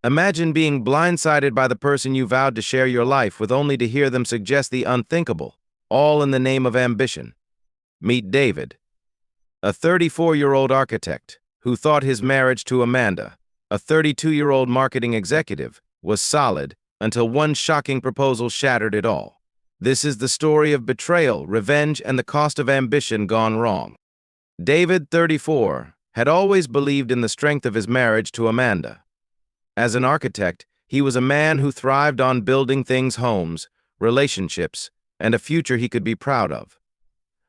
Imagine being blindsided by the person you vowed to share your life with only to hear them suggest the unthinkable, all in the name of ambition. Meet David, a 34-year-old architect who thought his marriage to Amanda, a 32-year-old marketing executive, was solid until one shocking proposal shattered it all. This is the story of betrayal, revenge, and the cost of ambition gone wrong. David, 34, had always believed in the strength of his marriage to Amanda. As an architect, he was a man who thrived on building things: homes, relationships, and a future he could be proud of.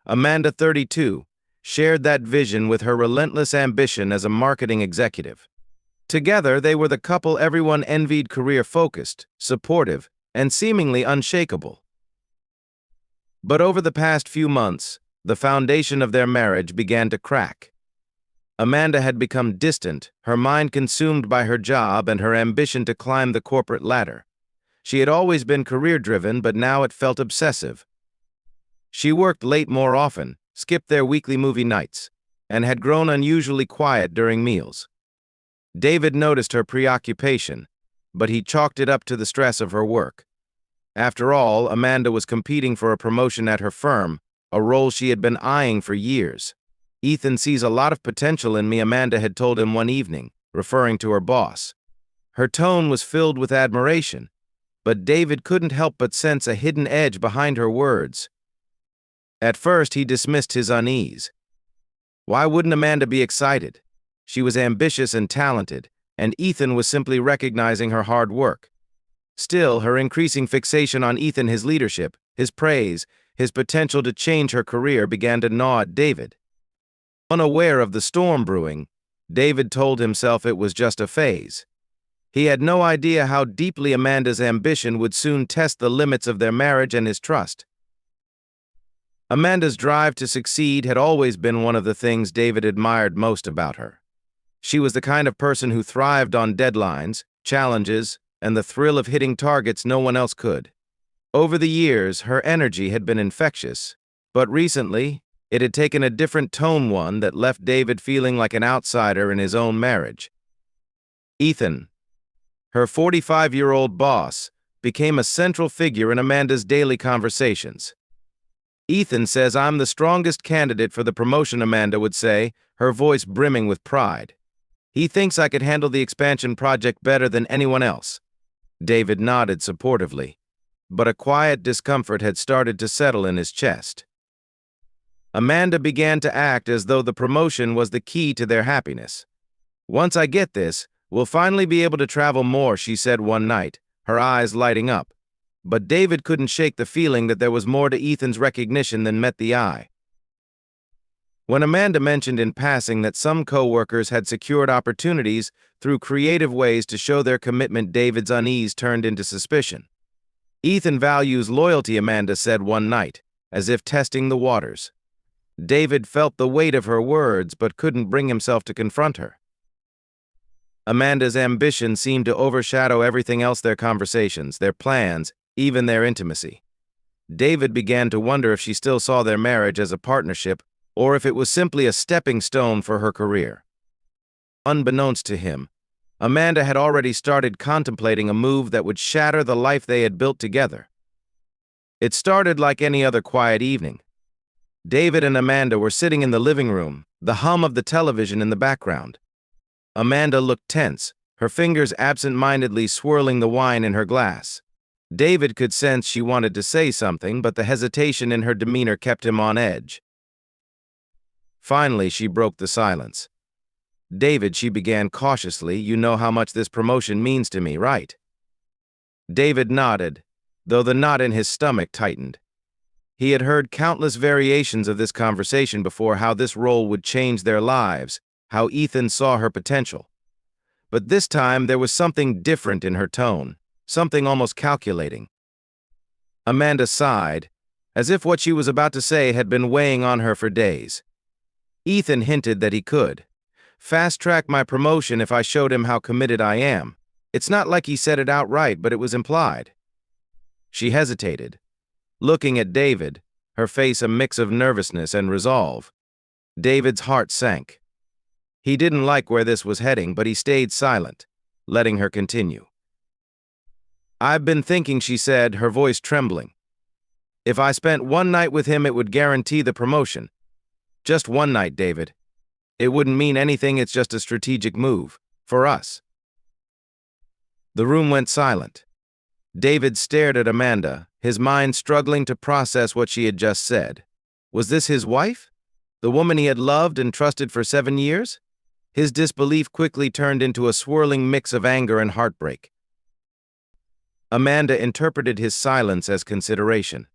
Amanda, 32, shared that vision with her relentless ambition as a marketing executive. Together, they were the couple everyone envied: career-focused, supportive, and seemingly unshakable. But over the past few months, the foundation of their marriage began to crack. Amanda had become distant, her mind consumed by her job and her ambition to climb the corporate ladder. She had always been career-driven, but now it felt obsessive. She worked late more often, skipped their weekly movie nights, and had grown unusually quiet during meals. David noticed her preoccupation, but he chalked it up to the stress of her work. After all, Amanda was competing for a promotion at her firm, a role she had been eyeing for years. "Ethan sees a lot of potential in me," Amanda had told him one evening, referring to her boss. Her tone was filled with admiration, but David couldn't help but sense a hidden edge behind her words. At first, he dismissed his unease. Why wouldn't Amanda be excited? She was ambitious and talented, and Ethan was simply recognizing her hard work. Still, her increasing fixation on Ethan, his leadership, his praise, his potential to change her career, began to gnaw at David. Unaware of the storm brewing, David told himself it was just a phase. He had no idea how deeply Amanda's ambition would soon test the limits of their marriage and his trust. Amanda's drive to succeed had always been one of the things David admired most about her. She was the kind of person who thrived on deadlines, challenges, and the thrill of hitting targets no one else could. Over the years, her energy had been infectious, but recently, it had taken a different tone, one that left David feeling like an outsider in his own marriage. Ethan, her 45-year-old boss, became a central figure in Amanda's daily conversations. "Ethan says I'm the strongest candidate for the promotion," Amanda would say, her voice brimming with pride. "He thinks I could handle the expansion project better than anyone else." David nodded supportively, but a quiet discomfort had started to settle in his chest. Amanda began to act as though the promotion was the key to their happiness. "Once I get this, we'll finally be able to travel more," she said one night, her eyes lighting up. But David couldn't shake the feeling that there was more to Ethan's recognition than met the eye. When Amanda mentioned in passing that some co-workers had secured opportunities through creative ways to show their commitment, David's unease turned into suspicion. "Ethan values loyalty," Amanda said one night, as if testing the waters. David felt the weight of her words but couldn't bring himself to confront her. Amanda's ambition seemed to overshadow everything else: their conversations, their plans, even their intimacy. David began to wonder if she still saw their marriage as a partnership or if it was simply a stepping stone for her career. Unbeknownst to him, Amanda had already started contemplating a move that would shatter the life they had built together. It started like any other quiet evening. David and Amanda were sitting in the living room, the hum of the television in the background. Amanda looked tense, her fingers absent-mindedly swirling the wine in her glass. David could sense she wanted to say something, but the hesitation in her demeanor kept him on edge. Finally, she broke the silence. "David," she began cautiously, "you know how much this promotion means to me, right?" David nodded, though the knot in his stomach tightened. He had heard countless variations of this conversation before: how this role would change their lives, how Ethan saw her potential. But this time there was something different in her tone, something almost calculating. Amanda sighed, as if what she was about to say had been weighing on her for days. "Ethan hinted that he could fast-track my promotion if I showed him how committed I am. It's not like he said it outright, but it was implied." She hesitated, looking at David, her face a mix of nervousness and resolve. David's heart sank. He didn't like where this was heading, but he stayed silent. letting her continue. "I've been thinking," she said, her voice trembling. "If I spent one night with him, it would guarantee the promotion. Just one night, David. It wouldn't mean anything, it's just a strategic move. For us." The room went silent. David stared at Amanda, his mind struggling to process what she had just said. Was this his wife? The woman he had loved and trusted for 7 years? His disbelief quickly turned into a swirling mix of anger and heartbreak. Amanda interpreted his silence as consideration.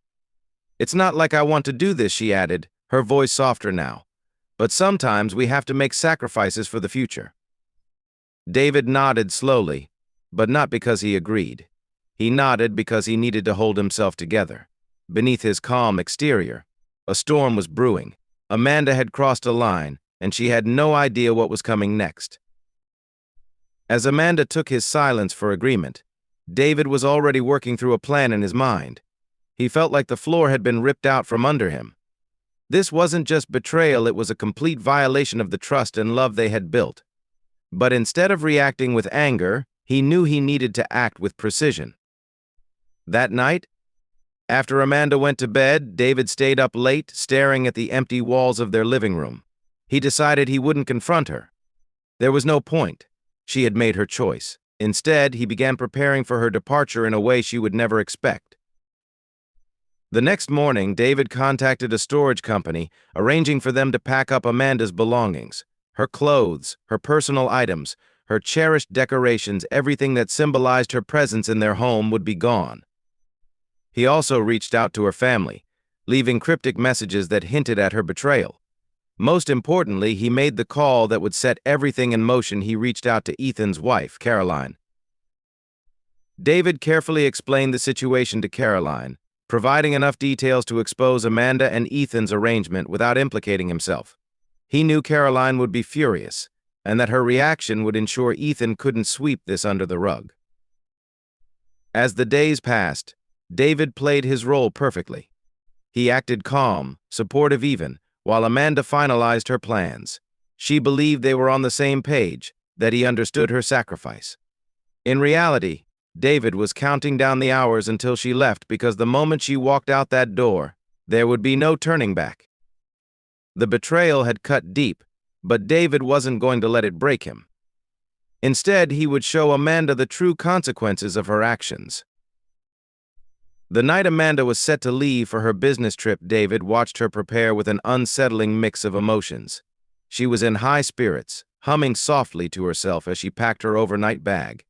"It's not like I want to do this," she added, her voice softer now. "But sometimes we have to make sacrifices for the future." David nodded slowly, but not because he agreed. He nodded because he needed to hold himself together. Beneath his calm exterior, a storm was brewing. Amanda had crossed a line, and she had no idea what was coming next. As Amanda took his silence for agreement, David was already working through a plan in his mind. He felt like the floor had been ripped out from under him. This wasn't just betrayal, it was a complete violation of the trust and love they had built. But instead of reacting with anger, he knew he needed to act with precision. That night, after Amanda went to bed, David stayed up late, staring at the empty walls of their living room. He decided he wouldn't confront her. There was no point. She had made her choice. Instead, he began preparing for her departure in a way she would never expect. The next morning, David contacted a storage company, arranging for them to pack up Amanda's belongings. Her clothes, her personal items, her cherished decorations, everything that symbolized her presence in their home would be gone. He also reached out to her family, leaving cryptic messages that hinted at her betrayal. Most importantly, he made the call that would set everything in motion. He reached out to Ethan's wife, Caroline. David carefully explained the situation to Caroline, providing enough details to expose Amanda and Ethan's arrangement without implicating himself. He knew Caroline would be furious, and that her reaction would ensure Ethan couldn't sweep this under the rug. As the days passed, David played his role perfectly. He acted calm, supportive even, while Amanda finalized her plans. She believed they were on the same page, that he understood her sacrifice. In reality, David was counting down the hours until she left, because the moment she walked out that door, there would be no turning back. The betrayal had cut deep, but David wasn't going to let it break him. Instead, he would show Amanda the true consequences of her actions. The night Amanda was set to leave for her business trip, David watched her prepare with an unsettling mix of emotions. She was in high spirits, humming softly to herself as she packed her overnight bag.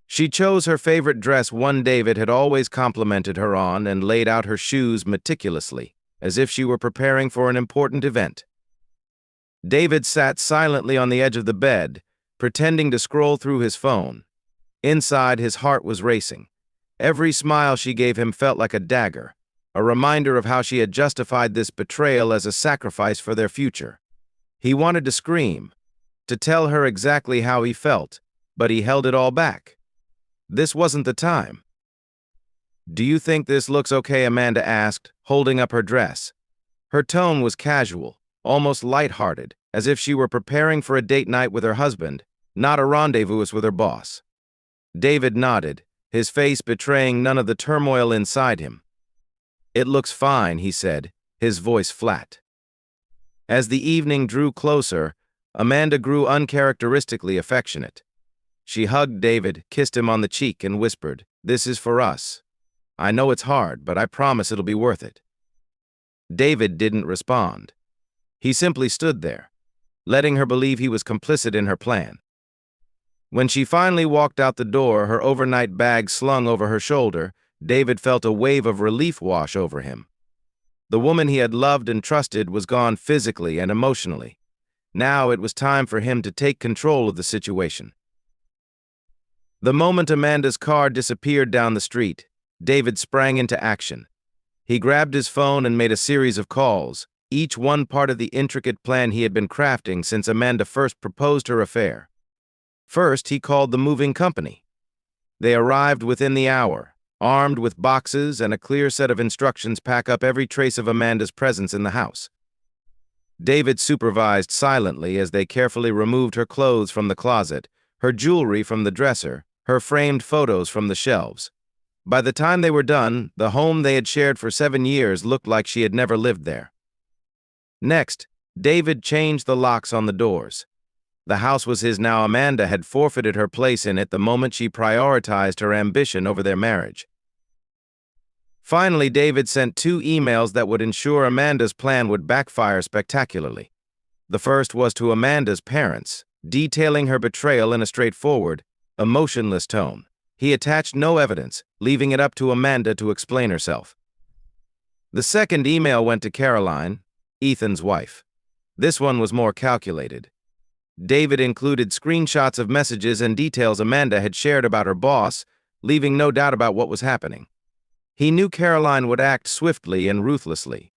She chose her favorite dress, one David had always complimented her on, and laid out her shoes meticulously, as if she were preparing for an important event. David sat silently on the edge of the bed, pretending to scroll through his phone. Inside, his heart was racing. Every smile she gave him felt like a dagger, a reminder of how she had justified this betrayal as a sacrifice for their future. He wanted to scream, to tell her exactly how he felt, but he held it all back. This wasn't the time. "Do you think this looks okay?" Amanda asked, holding up her dress. Her tone was casual, almost lighthearted, as if she were preparing for a date night with her husband, not a rendezvous with her boss. David nodded, his face betraying none of the turmoil inside him. "It looks fine," he said, his voice flat. As the evening drew closer, Amanda grew uncharacteristically affectionate. She hugged David, kissed him on the cheek, and whispered, "This is for us. I know it's hard, but I promise it'll be worth it." David didn't respond. He simply stood there, letting her believe he was complicit in her plan. When she finally walked out the door, her overnight bag slung over her shoulder, David felt a wave of relief wash over him. The woman he had loved and trusted was gone physically and emotionally. Now it was time for him to take control of the situation. The moment Amanda's car disappeared down the street, David sprang into action. He grabbed his phone and made a series of calls, each one part of the intricate plan he had been crafting since Amanda first proposed her affair. First, he called the moving company. They arrived within the hour, armed with boxes and a clear set of instructions: pack up every trace of Amanda's presence in the house. David supervised silently as they carefully removed her clothes from the closet, her jewelry from the dresser, her framed photos from the shelves. By the time they were done, the home they had shared for 7 years looked like she had never lived there. Next, David changed the locks on the doors. The house was his now. Amanda had forfeited her place in it the moment she prioritized her ambition over their marriage. Finally, David sent 2 emails that would ensure Amanda's plan would backfire spectacularly. The first was to Amanda's parents, detailing her betrayal in a straightforward, emotionless tone. He attached no evidence, leaving it up to Amanda to explain herself. The second email went to Caroline, Ethan's wife. This one was more calculated. David included screenshots of messages and details Amanda had shared about her boss, leaving no doubt about what was happening. He knew Caroline would act swiftly and ruthlessly.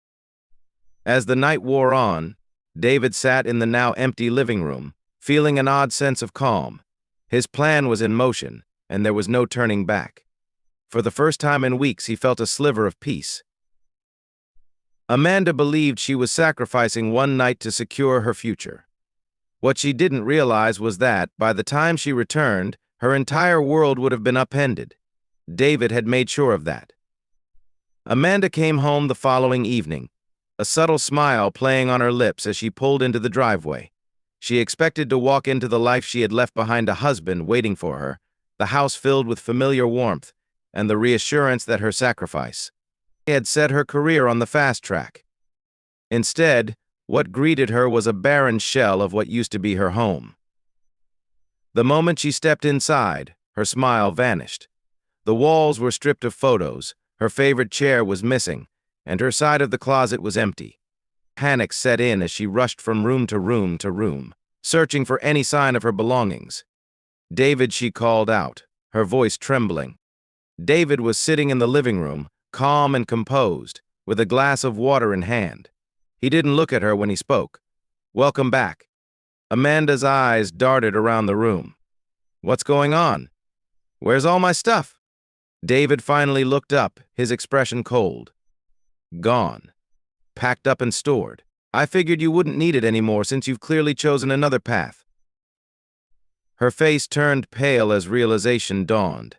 As the night wore on, David sat in the now empty living room, feeling an odd sense of calm. His plan was in motion, and there was no turning back. For the first time in weeks, he felt a sliver of peace. Amanda believed she was sacrificing one night to secure her future. What she didn't realize was that, by the time she returned, her entire world would have been upended. David had made sure of that. Amanda came home the following evening, a subtle smile playing on her lips as she pulled into the driveway. She expected to walk into the life she had left behind, a husband waiting for her, the house filled with familiar warmth, and the reassurance that her sacrifice had set her career on the fast track. Instead, what greeted her was a barren shell of what used to be her home. The moment she stepped inside, her smile vanished. The walls were stripped of photos, her favorite chair was missing, and her side of the closet was empty. Panic set in as she rushed from room to room to room, searching for any sign of her belongings. "David," she called out, her voice trembling. David was sitting in the living room, calm and composed, with a glass of water in hand. He didn't look at her when he spoke. "Welcome back." Amanda's eyes darted around the room. "What's going on? Where's all my stuff?" David finally looked up, his expression cold. "Gone. Packed up and stored. I figured you wouldn't need it anymore since you've clearly chosen another path." Her face turned pale as realization dawned.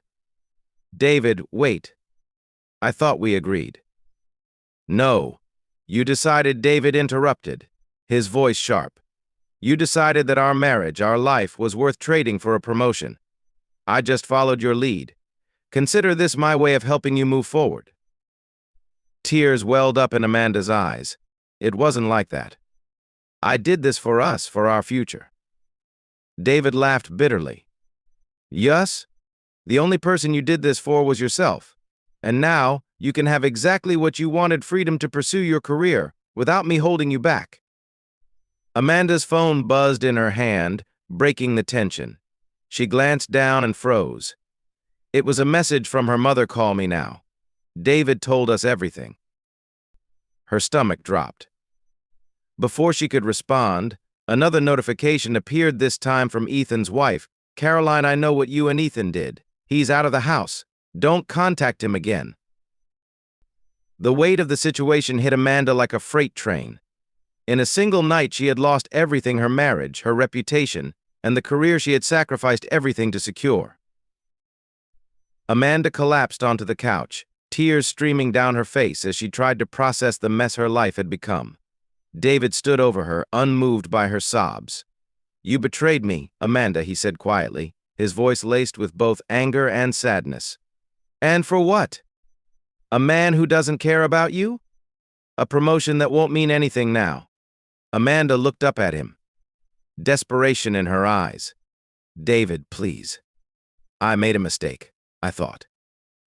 "David, wait. I thought we agreed." "No. You decided," David interrupted, his voice sharp. "You decided that our marriage, our life, was worth trading for a promotion. I just followed your lead. Consider this my way of helping you move forward." Tears welled up in Amanda's eyes. "It wasn't like that. I did this for us, for our future." David laughed bitterly. "Yes? The only person you did this for was yourself. And now, you can have exactly what you wanted: freedom to pursue your career, without me holding you back." Amanda's phone buzzed in her hand, breaking the tension. She glanced down and froze. It was a message from her mother. "Call me now. David told us everything." Her stomach dropped. Before she could respond, another notification appeared, this time from Ethan's wife. "Caroline, I know what you and Ethan did. He's out of the house. Don't contact him again." The weight of the situation hit Amanda like a freight train. In a single night, she had lost everything: her marriage, her reputation, and the career she had sacrificed everything to secure. Amanda collapsed onto the couch, tears streaming down her face as she tried to process the mess her life had become. David stood over her, unmoved by her sobs. "You betrayed me, Amanda," he said quietly, his voice laced with both anger and sadness. "And for what? A man who doesn't care about you? A promotion that won't mean anything now?" Amanda looked up at him, desperation in her eyes. "David, please. I made a mistake, I thought."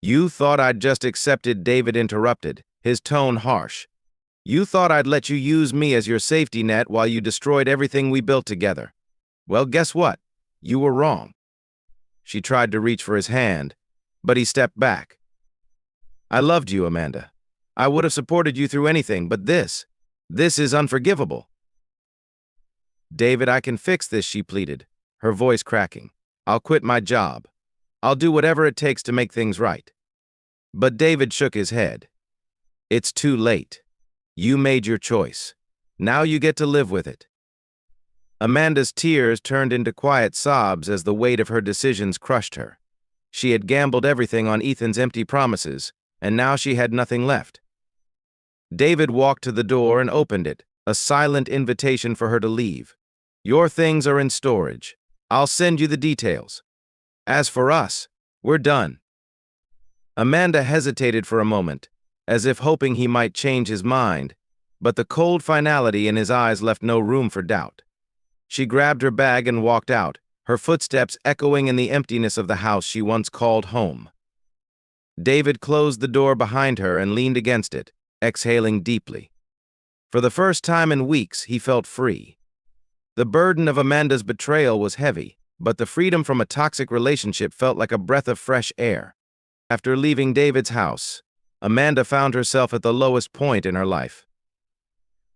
"You thought I'd just accepted," David interrupted, his tone harsh. "You thought I'd let you use me as your safety net while you destroyed everything we built together. Well, guess what? You were wrong." She tried to reach for his hand, but he stepped back. "I loved you, Amanda. I would have supported you through anything, but this is unforgivable." "David, I can fix this," she pleaded, her voice cracking. "I'll quit my job. I'll do whatever it takes to make things right." But David shook his head. "It's too late. You made your choice. Now you get to live with it." Amanda's tears turned into quiet sobs as the weight of her decisions crushed her. She had gambled everything on Ethan's empty promises, and now she had nothing left. David walked to the door and opened it, a silent invitation for her to leave. "Your things are in storage. I'll send you the details. As for us, we're done." Amanda hesitated for a moment, as if hoping he might change his mind, but the cold finality in his eyes left no room for doubt. She grabbed her bag and walked out, her footsteps echoing in the emptiness of the house she once called home. David closed the door behind her and leaned against it, exhaling deeply. For the first time in weeks, he felt free. The burden of Amanda's betrayal was heavy, but the freedom from a toxic relationship felt like a breath of fresh air. After leaving David's house, Amanda found herself at the lowest point in her life.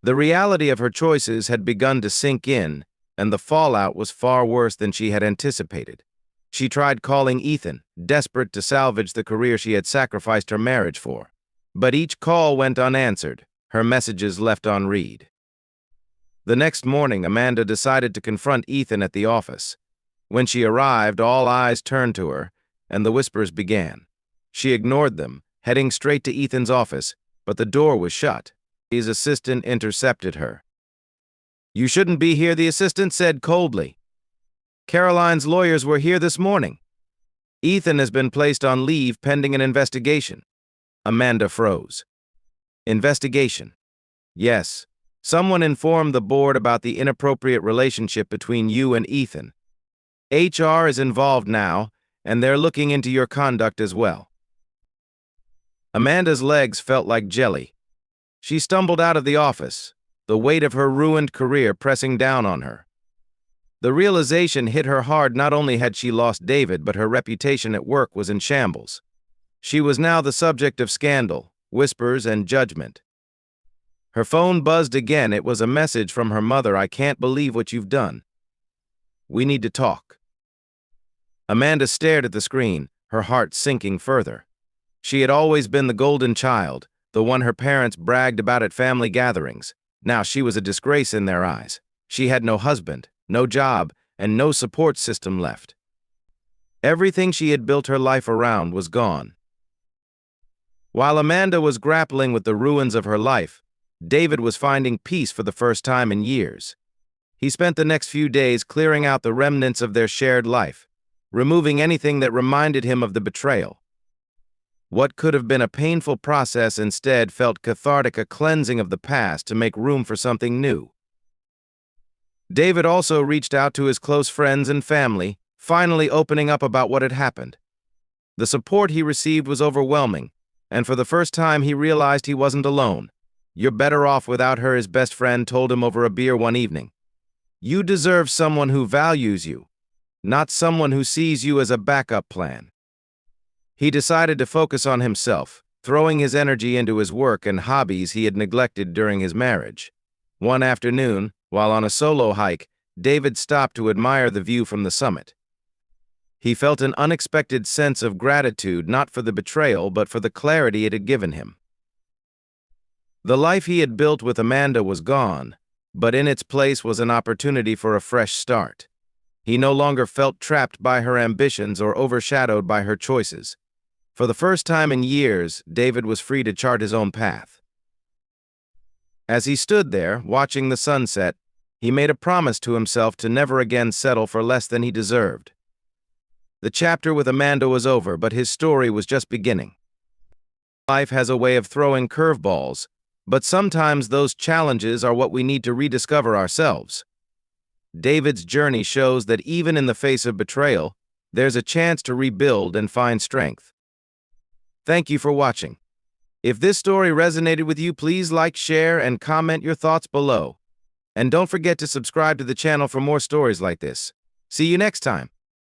The reality of her choices had begun to sink in, and the fallout was far worse than she had anticipated. She tried calling Ethan, desperate to salvage the career she had sacrificed her marriage for. But each call went unanswered, her messages left unread. The next morning, Amanda decided to confront Ethan at the office. When she arrived, all eyes turned to her, and the whispers began. She ignored them, heading straight to Ethan's office, but the door was shut. His assistant intercepted her. "You shouldn't be here," the assistant said coldly. "Caroline's lawyers were here this morning. Ethan has been placed on leave pending an investigation." Amanda froze. "Investigation?" "Yes. Someone informed the board about the inappropriate relationship between you and Ethan. HR is involved now, and they're looking into your conduct as well." Amanda's legs felt like jelly. She stumbled out of the office, the weight of her ruined career pressing down on her. The realization hit her hard. Not only had she lost David, but her reputation at work was in shambles. She was now the subject of scandal, whispers, and judgment. Her phone buzzed again. It was a message from her mother. "I can't believe what you've done. We need to talk." Amanda stared at the screen, her heart sinking further. She had always been the golden child, the one her parents bragged about at family gatherings. Now she was a disgrace in their eyes. She had no husband, no job, and no support system left. Everything she had built her life around was gone. While Amanda was grappling with the ruins of her life, David was finding peace for the first time in years. He spent the next few days clearing out the remnants of their shared life, removing anything that reminded him of the betrayal. What could have been a painful process instead felt cathartic, a cleansing of the past to make room for something new. David also reached out to his close friends and family, finally opening up about what had happened. The support he received was overwhelming, and for the first time he realized he wasn't alone. "You're better off without her," his best friend told him over a beer one evening. "You deserve someone who values you, not someone who sees you as a backup plan." He decided to focus on himself, throwing his energy into his work and hobbies he had neglected during his marriage. One afternoon, while on a solo hike, David stopped to admire the view from the summit. He felt an unexpected sense of gratitude, not for the betrayal, but for the clarity it had given him. The life he had built with Amanda was gone, but in its place was an opportunity for a fresh start. He no longer felt trapped by her ambitions or overshadowed by her choices. For the first time in years, David was free to chart his own path. As he stood there, watching the sunset, he made a promise to himself to never again settle for less than he deserved. The chapter with Amanda was over, but his story was just beginning. Life has a way of throwing curveballs, but sometimes those challenges are what we need to rediscover ourselves. David's journey shows that even in the face of betrayal, there's a chance to rebuild and find strength. Thank you for watching. If this story resonated with you, please like, share, and comment your thoughts below. And don't forget to subscribe to the channel for more stories like this. See you next time.